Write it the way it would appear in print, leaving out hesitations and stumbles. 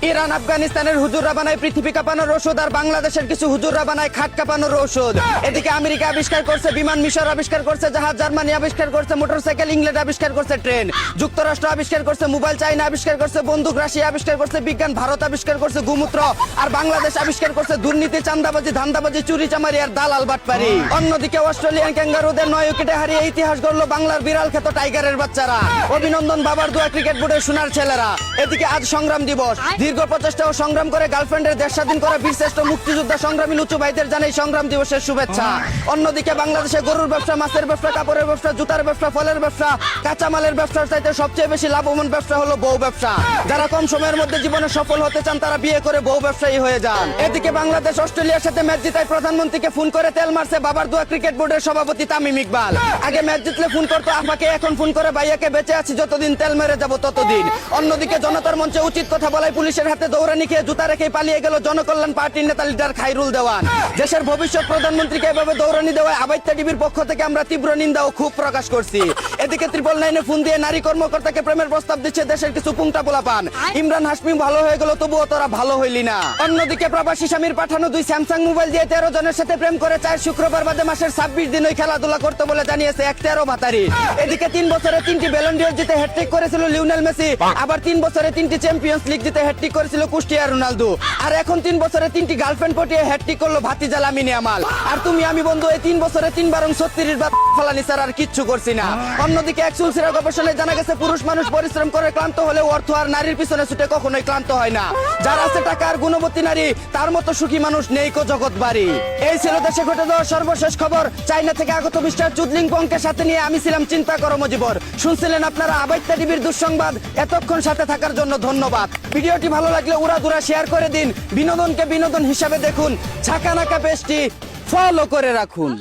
Iran আফগানিস্তানের হুজুররা বানায় পৃথিবী কাঁপানোর ওষুধ, আর বাংলাদেশের কিছু হুজুররা বানায় খাট কাঁপানোর ওষুধ। এদিকে আমেরিকা আবিষ্কার করছে বিমান, মিশর আবিষ্কার করছে জাহাজ, জার্মানি আবিষ্কার করছে মোটরসাইকেল, ইংল্যান্ড আবিষ্কার করছে ট্রেন, যুক্তরাষ্ট্র আবিষ্কার করছে মোবাইল, চাইনা আবিষ্কার করছে বন্দুক, রাশিয়া আবিষ্কার করছে বিজ্ঞান, ভারত আবিষ্কার করছে গোমূত্র, আর বাংলাদেশ আবিষ্কার করছে দুর্নীতি, চাঁদাবাজি, ধান্দাবাজি, চুরি চামারি আর দালাল বাটপারি। অন্যদিকে অস্ট্রেলিয়ান ক্যাঙ্গারুদের 9 উইকেটে হারিয়ে ইতিহাস গড়ল বাংলার বিড়াল খ্যাত টাইগারের বাচ্চারা। অভিনন্দন বাবার দোয়া ক্রিকেট বোর্ডের সোনার ছেলেরা। এদিকে আজ সংগ্রাম দিবস, দীর্ঘ প্রচেষ্টা ও সংগ্রাম করে গার্লফ্রেন্ডের দেশ স্বাধীন করা বীরশ্রেষ্ঠ মুক্তিযোদ্ধা সংগ্রামী লুচু ভাইদের জানাই সংগ্রাম দিবসের শুভেচ্ছা। অন্যদিকে বাংলাদেশে গরুর ব্যবসা, মাছের ব্যবসা, কাপড়ের ব্যবসা, জুতার ব্যবসা, ফলের ব্যবসা, কাঁচামালের ব্যবসার চাইতে সবচেয়ে বেশি লাভবান ব্যবসা হলো বউ ব্যবসা। যারা কম সময়ের মধ্যে জীবনে সফল হতে চান তারা বিয়ে করে বউ ব্যবসায়ী হয়ে যান। এদিকে বাংলাদেশ অস্ট্রেলিয়ার সাথে ম্যাচ জিতায় প্রধানমন্ত্রীকে ফোন করে তেল মারছে বাবার দোয়া ক্রিকেট বোর্ডের সভাপতি তামিম ইকবাল। আগে ম্যাচ জিতলে ফোন করতো আমাকে, এখন ফোন করে ভাইয়াকে বেঁচে আছি যতদিন তেল মেরে যাব ততদিন। অন্যদিকে জনতার মঞ্চে উচিত কথা বলায় পুলিশের হাতে দৌড়ানি খেয়ে জুতা রেখে পালিয়ে গেল জনকল্যাণ পার্টির নেতা লিডার খাইরুল দেওয়ান। দেশের ভবিষ্যৎ প্রধানমন্ত্রীকে এভাবে দৌড়ানি দেওয়ায় আবাইত্যা টিভির পক্ষ থেকে আমরা তীব্র নিন্দা ও ক্ষোভ প্রকাশ করছি। এদিকে 999 ফোন দিয়ে নারী কর্মকর্তাকে প্রেমের প্রস্তাব দিচ্ছে দেশের কিছু পুংটা পোলাপান। ইমরান হাশমি ভালো হয়ে গেল তবুও তোরা ভালো হইলি না। অন্যদিকে প্রবাসী স্বামীর পাঠানো 2 স্যামসাং মোবাইল দিয়ে 13 জনের সাথে প্রেম করে 4 শুক্রবার বাদে মাসের 26 দিন ওই খেলাধুলা করতে বলে জানিয়েছে এক 13 ভাতারি। এদিকে 3 বছরে 3টি ব্যালন ডিওর জিতে হ্যাটট্রিক করেছিল লিওনেল মেসি, আবার 3 বছরে 3টি চ্যাম্পিয়ন্স লিগ জিতে হ্যাটট্রিক করেছিল কুষ্টিয়া রোনালদো, আর এখন 3 বছরে 3টি গার্লফ্রেন্ড পটিয়ে হ্যাটট্রিক করলো ভাতিজা লামিনে আমাল। আর তুমি আমি বন্ধু এই 3 বছরে 3 বারং 36 বার ফলানি স্যার আর কিচ্ছু করছি না। অন্যদিকে একচুল সিরা গবেষণায় জানা গেছে পুরুষ মানুষ পরিশ্রম করে ক্লান্ত হলেও অর্থ আর নারীর পিছনে ছুটে কখনোই ক্লান্ত হয় না। যার আছে টাকা আর গুণবতী নারী তার মতো সুখী মানুষ নেই কো জগৎ বাড়ি। এই ছিল দেশে ঘটে যাওয়া সর্বশেষ খবর। চাইনা থেকে আগত মিস্টার চুদলিং পংকে সাথে নিয়ে আমি ছিলাম চিন্তা করো মজিবর। শুনছিলেন আপনারা আবাইত্যা টিভির দুঃসংবাদ। এতক্ষণ সাথে থাকার জন্য ধন্যবাদ। ভিডিওটি ভালো লাগলে উড়াদুরা শেয়ার করে দিন। বিনোদনকে বিনোদন হিসাবে দেখুন। ঝাঁকানাকা পেজটি ফলো করে রাখুন।